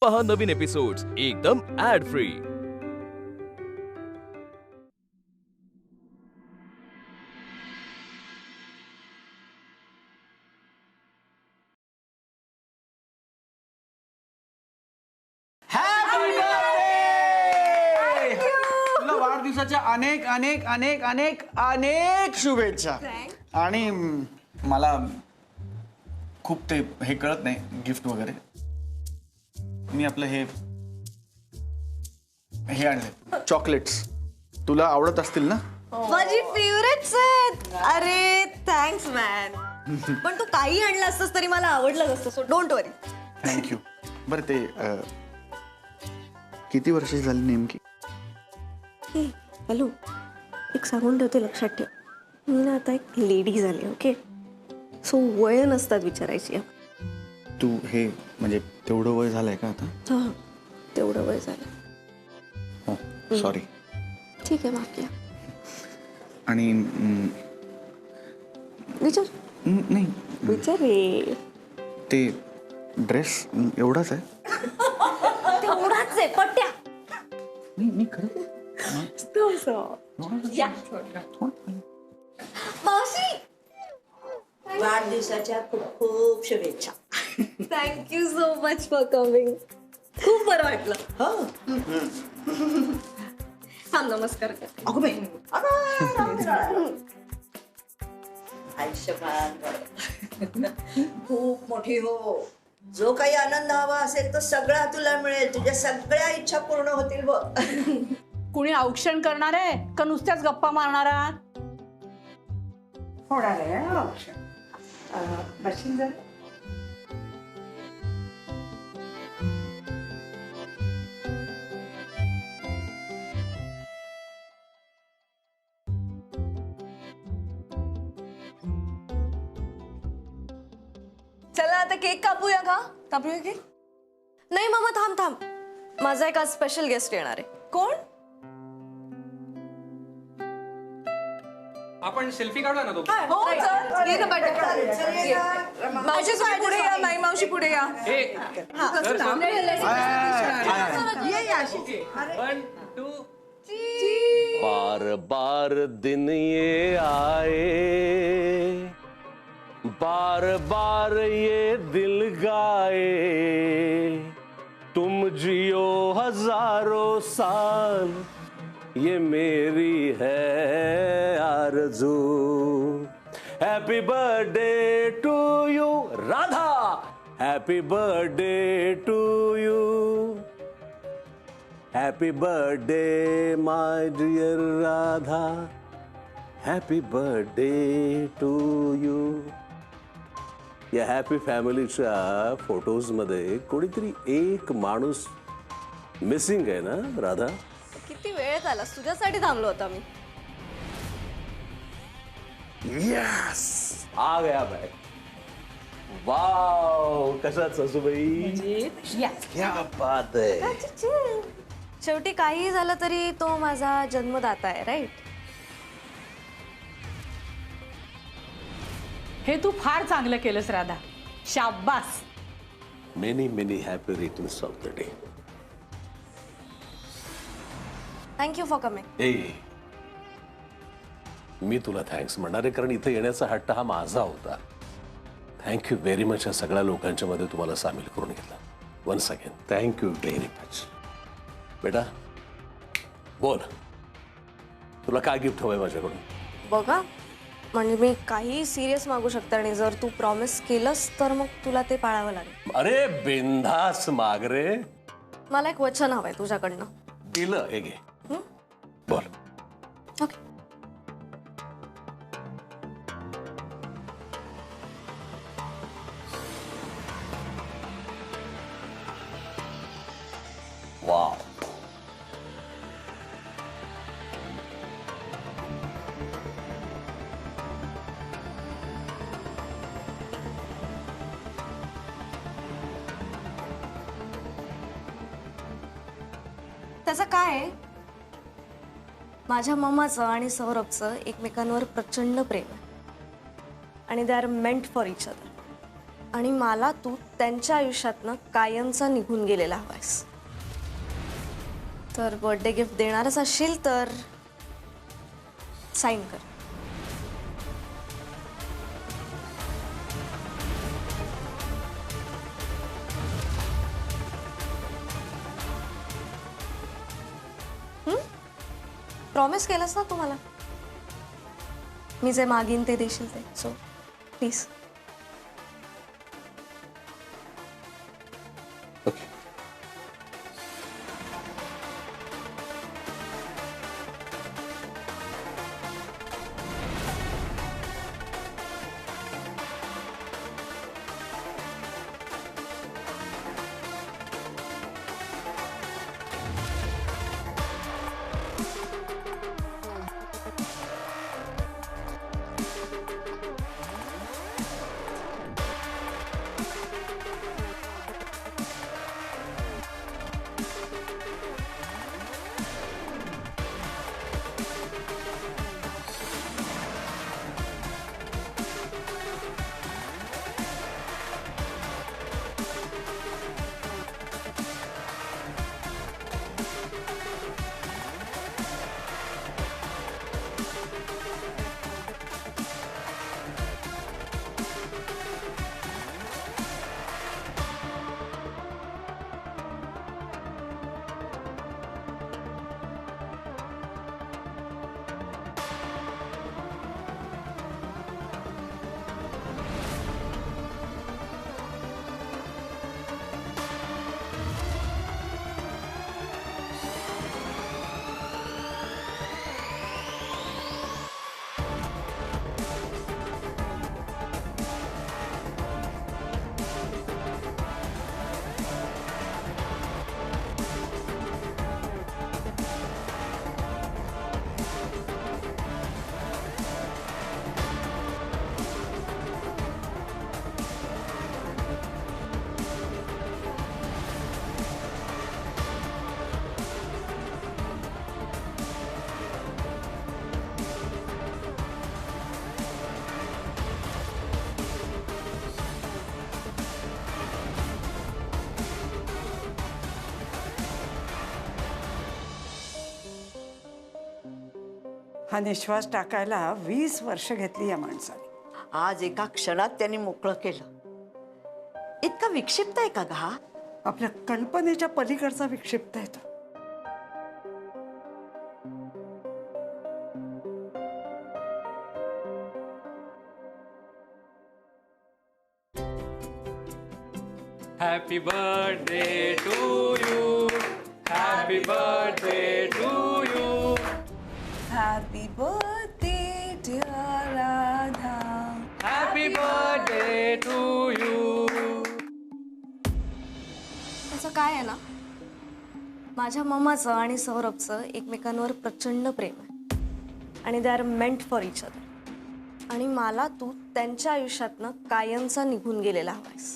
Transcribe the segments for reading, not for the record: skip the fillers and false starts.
पहा नवीन एपिसोड्स एकदम add free. तुला वाढदिवसाच्या अनेक अनेक अनेक अनेक अनेक शुभेच्छा. आणि मला खूप ते हे कळत नाही गिफ्ट वगैरे. मी आपलं हे आणले चॉकलेट्स. तुला आवडत असतील ना? माझी फेवरेट्स आहेत. अरे थँक्स मॅन. पण तू काही आणलं असतंस तरी मला आवडलं असतं, सो डोंट वरी. थँक्यू. बरं ते किती वर्षाची झाली नेमकी? हॅलो, एक सांगून ठेवते, लक्षात ठेव. मी ना आता एक लेडी झाली. ओके, सो वय नसतात विचारायची. तू हे म्हणजे तेवढं वय झालंय का आता? हां, तेवढं वय झालं. हो सॉरी. ठीक आहे, माफ. आणि विचार. नाही विचार रे. ते ड्रेस एवढाच आहे? तेवढाच आहे पट्ट्या. मी खरं मावशी, वाढदिवसाच्या खूप खूप शुभेच्छा. Thank you so much for coming. खूप बरं वाटलं. हो हा, नमस्कार कर. अगं बाई, आयुष्यभर खूप मोठी हो. जो काही आनंद हवा असेल तो सगळा तुला मिळेल. तुझ्या सगळ्या इच्छा पूर्ण होतील बघ. कुणी औक्षण करणार आहे का नुसत्याच गप्पा मारणार आहात? होणार आहे औक्षण. बशील जर चला आता केक कापूया का? कापूया केक? नाही मामा, थांब थांब. माझा एक आज स्पेशल गेस्ट येणार आहे. कोण? आपण सेल्फी काढूया ना तो. हो, चल. ये ना पाठव. मावशी पुढे या. माई मावशी पुढे या. One two. बार बार दिन ये आए, बार बार ये दिल गाए, तुम जियो हजारों साल, ये मेरी है आरज़ू. Happy birthday to you Radha, happy birthday to you, happy birthday my dear Radha, happy birthday to you. या हॅपी फॅमिलीच्या फोटोज मध्ये कोणीतरी एक माणूस मिसिंग आहे ना राधा? किती वेळ झाला, तुझ्यासाठी थांबलो होता मी. यस, आ गया मैं. वाव, कशाच सासूबाई, क्या बात आहे. शेवटी काही झालं तरी तो माझा जन्मदाता आहे, राईट? हे तू फार चांगलं केलंस राधा. शाब्बास. Many many happy returns of the day. Thank you for coming. ए, मी तुला थँक्स म्हणणार आहे, कारण इथे येण्याचा हट्ट हा माझा होता. थँक्यू व्हेरी मच या सगळ्या लोकांच्या मध्ये तुम्हाला सामील करून घेतला. Once again thank you very much. बेटा बोल, तुला काय गिफ्ट हवंय माझ्याकडून? बघा, म्हणजे मी काही सिरियस मागू शकते आणि जर तू प्रॉमिस केलंस तर मग तुला ते पाळावं लागेल. अरे बिंदास माग रे. मला एक वचन हवंय तुझ्याकडनं. दिलं, हे घे. बोल. ओके. वाव. त्याचं काय आहे? माझ्या मामाचं आणि सौरभचं एकमेकांवर प्रचंड प्रेम आहे आणि they are meant for each other. आणि मला तू त्यांच्या आयुष्यातनं कायमचा निघून गेलेला हवायस. तर बर्थडे गिफ्ट देणारच असशील तर साईन कर. प्रॉमिस केलंस ना तुम्हाला, मी जे मागीन ते देशील ते. So please. ओके. हा निश्वास टाकायला 20 वर्ष घेतली या माणसाने. आज एका क्षणात त्यांनी मोकळं केलं. इतका विक्षिप्त आहे का ग हा? आपल्या कल्पनेच्या पलीकडचा विक्षिप्त आहे तो. Happy birthday to you. Happy birthday to you. Happy birthday dear Radha. Happy birthday to you. त्याचं काय आहे ना, माझ्या मम्माचं आणि सौरभचं एकमेकांवर प्रचंड प्रेम आहे आणि they are meant for each other. आणि मला तू त्यांच्या आयुष्यातनं कायमचा निघून गेलेला हवायस.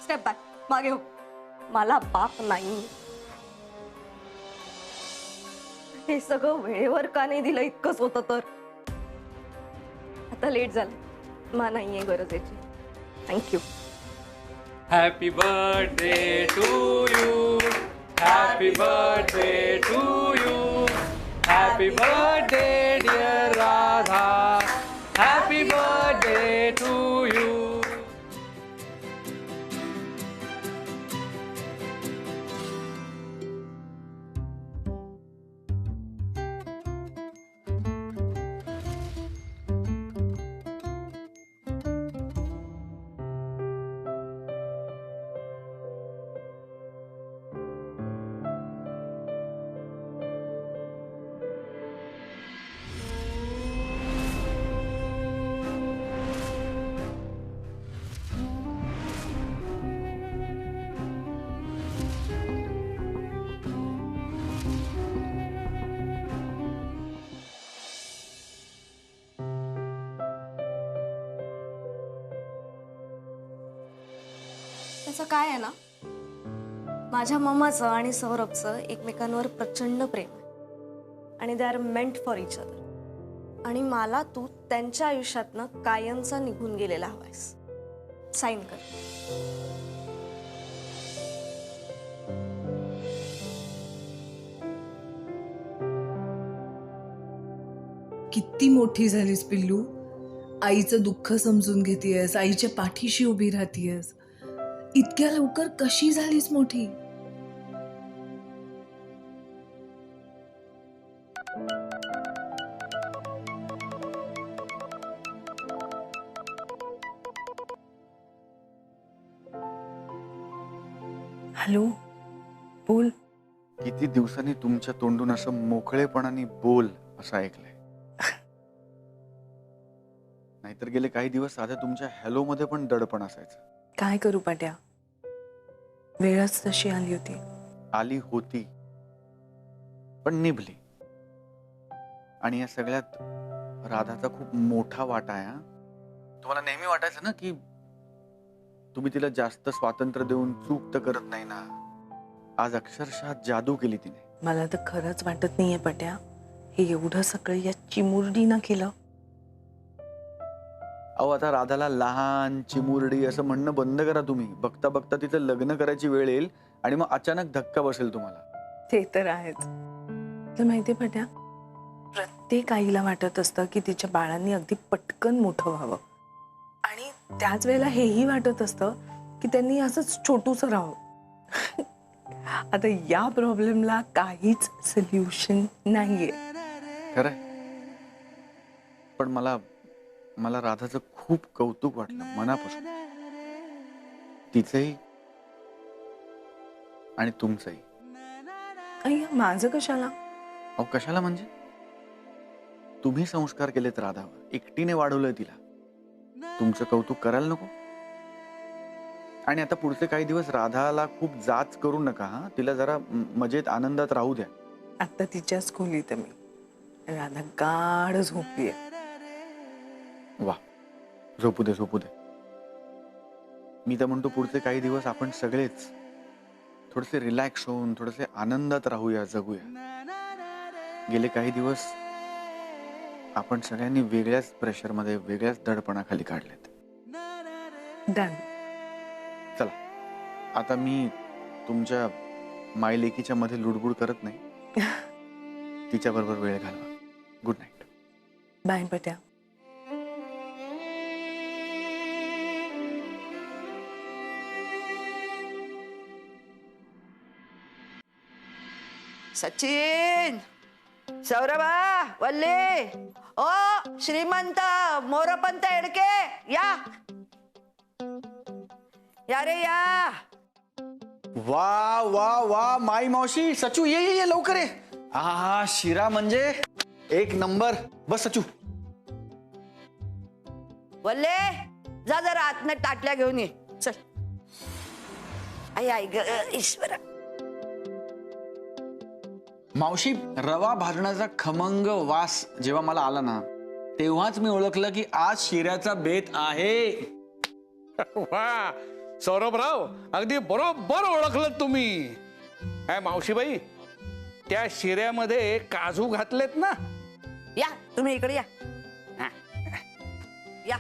स्टेप बॅक, मागे हो. मला बाप नाही. हे सगळं वेळेवर का नाही दिलं इतकंच होतं तर. आता लेट झालं, मला नाहीये गरज याची. Thank you. Happy birthday to you. Happy birthday to you. Happy birthday dear Radha. Happy birthday to you. त्याचं काय आहे ना, माझ्या मम्माचं आणि सौरभचं एकमेकांवर प्रचंड प्रेम आहे आणि they are meant for each other. आणि मला तू त्यांच्या आयुष्यातनं कायमचा निघून गेलेला हवायस. साईन कर. किती मोठी झालीस पिल्लू. आईचं दुःख समजून घेतेयस, आईच्या पाठीशी उभी राहतेयस. इतक्या लवकर कशी झालीस मोठी. हॅलो, बोल. किती दिवसांनी तुमच्या तोंडून असं मोकळेपणाने बोल असं ऐकलंय. नाहीतर गेले काही दिवस साध्या तुमच्या हॅलो मध्ये पण दडपण असायचं. काय करू पाट्या, वेळच तशी आली होती. आली होती पण निभली. आणि या सगळ्यात राधाचा खूप मोठा वाटा आहे. तुम्हाला नेहमी वाटायचं ना की तुम्ही तिला जास्त स्वातंत्र्य देऊन चूक तर करत नाही ना. आज अक्षरशः जादू केली तिने. मला तर खरंच वाटत नाहीये पाट्या, हे एवढं सगळं या चिमुरडीनं केलं. अहो, आता राधाला लहान चिमुरडी असं म्हणणं बंद करा तुम्ही. बघता बघता तिचं लग्न करायची वेळ येईल आणि मग अचानक धक्का बसेल तुम्हाला. ते तर आहेच. तर माहितीये पाट्या, प्रत्येक आईला वाटत असतं की तिच्या बाळांनी अगदी पटकन मोठं व्हावं. आणि त्याच वेळेला हेही वाटत असतं की त्यांनी असंच छोटूसं राहावं. आता या प्रॉब्लेमला काहीच सोल्युशन नाहीये. खरंय. पण मला राधाचं खूप कौतुक वाटलं मनापासून. तिचंही आणि तुमचंही. अय्या, माझं कशाला. अहो, कशाला म्हणजे तुम्ही संस्कार केलेत राधावर, एकटीने वाढवलंय तिला. तुमचं कौतुक करायला नको. आणि आता पुढचे काही दिवस राधाला खूप जाच करू नका. हा, तिला जरा मजेत आनंदात राहू द्या. आता तिच्याच खोलीत मी. राधा गाढ झोपलीये. वा, झोपू दे झोपू दे. मी तर म्हणतो पुढचे काही दिवस आपण सगळेच थोडेसे रिलॅक्स होऊन थोडेसे आनंदात राहूया, जगूया. गेले काही दिवस आपण सगळ्यांनी वेगळ्याच प्रेशरमध्ये, वेगळ्याच दडपणाखाली काढलेत. डन. चला, आता मी तुमच्या मायलेकीच्या मध्ये लुडबुड करत नाही. तिच्याबरोबर वेळ घालवा. Good night. बाय पट्या. सचिन, सौरभा, वल्ले, ओ श्रीमंत मोरपंत एडके, या या रे या. वा वा वा, माई मावशी, सचू ये ये ये लवकर ये. हा, शिरा म्हणजे एक नंबर. बस सचू. वल्ले, जा जरा आतनं ताटल्या घेऊन ये. चल. आई आई ग ईश्वरा. मावशी, रवा भाजण्याचा खमंग वास जेव्हा मला आला ना, तेव्हाच मी ओळखलं की आज शिऱ्याचा बेत आहे. वा, सौरभराव, अगदी बरोबर ओळखलं तुम्ही. काय मावशीबाई, त्या शिऱ्यामध्ये काजू घातलेत ना? या तुम्ही इकडे या. या.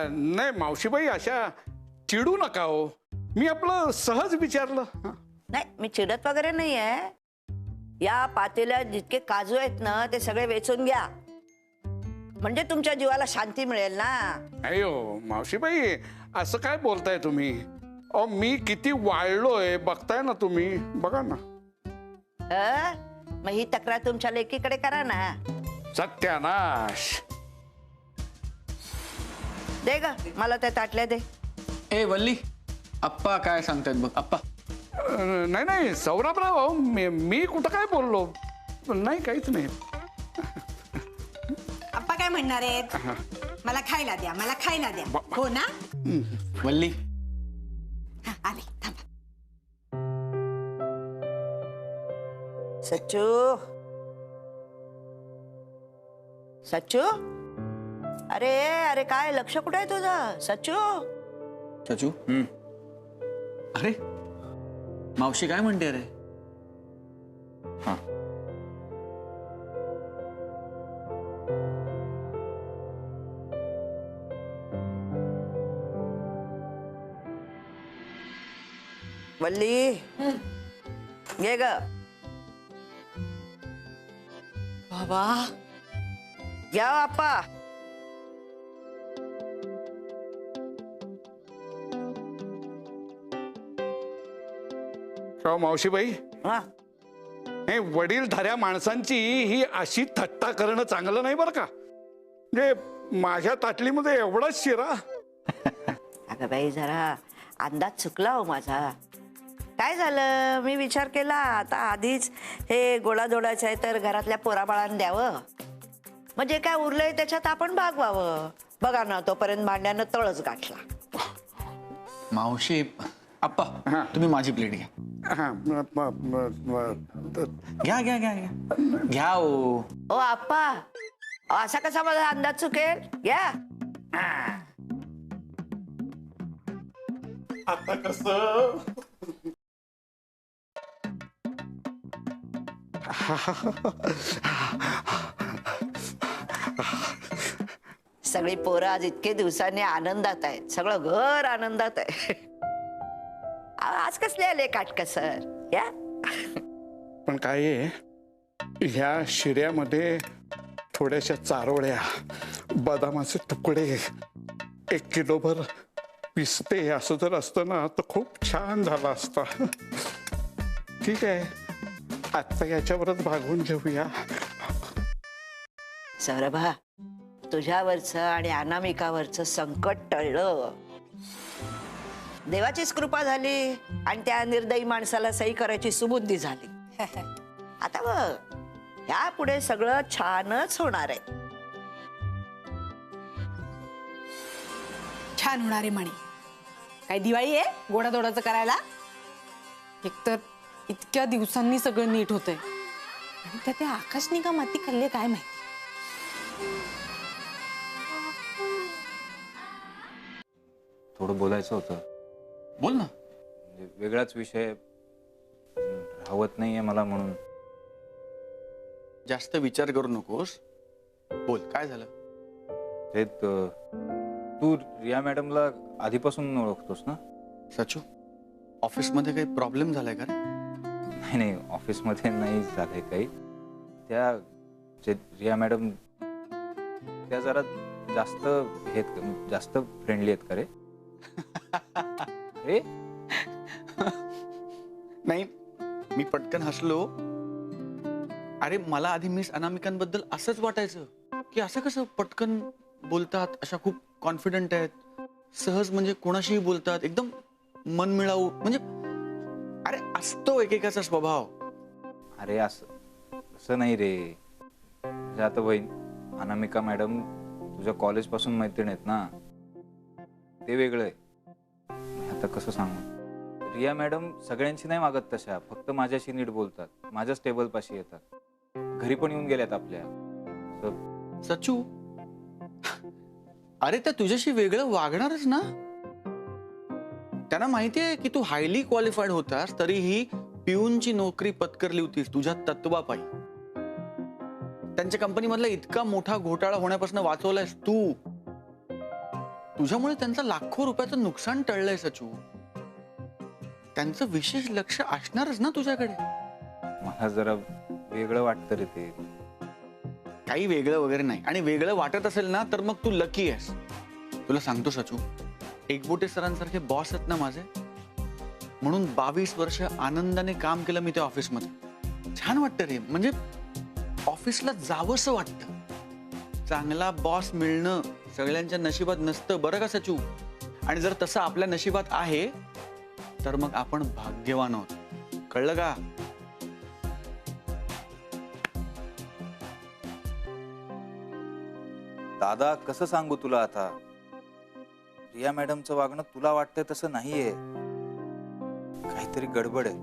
नाही मावशीबाई, अशा चिडू नका हो. मी आपलं सहज विचारलं. नाही, मी चिडत वगैरे नाहीये. या पातेल्यात जितके काजू आहेत ना, ते सगळे वेचून घ्या. म्हणजे तुमच्या जीवाला शांती मिळेल ना. अयो मावशीबाई, असं काय बोलताय तुम्ही? अहो, मी किती वाळलोय बघताय ना तुम्ही. बघा ना. मग ही तक्रार तुमच्या लेकीकडे करा ना. सत्यानाश. दे ग मला त्या ताटल्या दे. ए वल्ली, आप्पा काय सांगतायत बघ. आप्पा. नाही नाही सौरभराव, मी कुठं काय बोललो नाही, काहीच नाही. आप्पा काय म्हणणार आहेत? मला खायला द्या, मला खायला द्या. हो ना? वल्ली, हा, आले थांबा. सच्चू, सच्चू, अरे अरे काय लक्ष कुठे आहे तुझं? सच्चू, सचू अरे मावशी काय म्हणते रे? हा वल्ली घे ग बाबा घ्या बाप्पा. मावशीबाई, हा हे वडीलधाऱ्या माणसांची ही अशी थट्टा करणं चांगलं नाही बरं का. म्हणजे माझ्या ताटलीमध्ये एवढाच शिरा. अगं बाई जरा अंदाज चुकला हो माझा. काय झालं, मी विचार केला आता आधीच हे गोडाधोडाचं आहे तर घरातल्या पोराबाळांना द्यावं, म्हणजे काय उरलंय त्याच्यात आपण भागवावं. बघा ना तोपर्यंत भांड्यानं तळच गाठला. मावशी आप्पा तुम्ही माझी प्लेट घ्या. हा, घ्या घ्या घ्या घ्या घ्या ओ. ओ आप्पा, असा कसा माझा अंदाज चुकेल? घ्या. आता कसं सगळी पोरं आज इतके दिवसांनी आनंदात आहेत, सगळं घर आनंदात आहे. आज कसले आले काटकसर? या. पण काय आहे, ह्या शिऱ्यामध्ये थोड्याशा चारोळ्या, बदामाचे तुकडे, 1 किलोभर पिस्ते असं जर असतं ना तर खूप छान झाला असता. ठीक आहे, आता याच्यावरच भागवून घेऊया. सौरभा, तुझ्यावरचं आणि अनामिकावरचं संकट टळलं. देवाचीच कृपा झाली आणि त्या निर्दयी माणसाला सही करायची सुबुद्धी झाली. आता बघ, यापुढे सगळं छानच होणार आहे. छान होणार आहे म्हणे. काय दिवाळी आहे गोडाधोडाचं करायला? एकतर इतक्या दिवसांनी सगळं नीट होतंय आणि त्या त्या आकाशने का माती खाल्ली काय माहिती. थोडं बोलायचं होतं. बोल ना. म्हणजे वेगळाच विषय राहत नाहीये मला, म्हणून. जास्त विचार करू नकोस, बोल काय झालं? ते तू रिया मॅडमला आधीपासून ओळखतोस ना? सचू ऑफिसमध्ये काही प्रॉब्लेम झालाय का रे? नाही नाही, ऑफिसमध्ये नाही झालंय काही. त्या जे रिया मॅडम त्या जरा जास्त फ्रेंडली आहेत का रे? नाही, मी पटकन हसलो. अरे मला आधी मिस अनामिकांबद्दल असंच वाटायचं की असं कसं पटकन बोलतात, अशा खूप कॉन्फिडंट आहेत, सहज म्हणजे कोणाशीही बोलतात, एकदम मनमिळाऊ. म्हणजे अरे असतो एकेकाचा स्वभाव. अरे असं नाही रे. म्हणजे आता बहीण अनामिका मॅडम तुझ्या कॉलेज पासून मैत्रीण आहेत ना, ते वेगळं आहे. आता कसं सांगू, रिया मॅडम सगळ्यांशी नाही वागत तशा, फक्त माझ्याशी नीट बोलतात, माझ्याच टेबल पाशी येतात, घरी पण येऊन गेल्यात आपल्या. सचू अरे त्या तुझ्याशी वेगळं वागणारच ना. त्यांना माहितीये की तू हायली क्वालिफाईड होतास, तरीही पिऊनची नोकरी पत्करली होतीस तुझ्या तत्वापायी. त्यांच्या कंपनीमधला इतका मोठा घोटाळा होण्यापासून वाचवलायस तू. तुझ्यामुळे त्यांचं लाखो रुपयाचं नुकसान टळलंय सचू. त्यांचं विशेष लक्ष असणारच ना तुझ्याकडे. मला जरा वेगळं वाटतं रे ते. काही वेगळं वगैरे नाही, आणि वेगळं वाटत असेल ना तर मग तू लकी आहेस. तुला सांगतो सचू, एकबोटे सरांसारखे बॉस आहेत ना माझे, म्हणून 22 वर्ष आनंदाने काम केलं मी त्या ऑफिसमध्ये. छान वाटतं रे, म्हणजे ऑफिसला जावंसं वाटतं. चांगला बॉस मिळणं सगळ्यांच्या नशिबात नसतं बरं का सचू. आणि जर तसं आपल्या नशिबात आहे तर मग आपण भाग्यवान आहोत, कळलं का? दादा कसं सांगू तुला आता, रिया मॅडमचं वागणं तुला वाटतंय तसं नाहीये, काहीतरी गडबड आहे.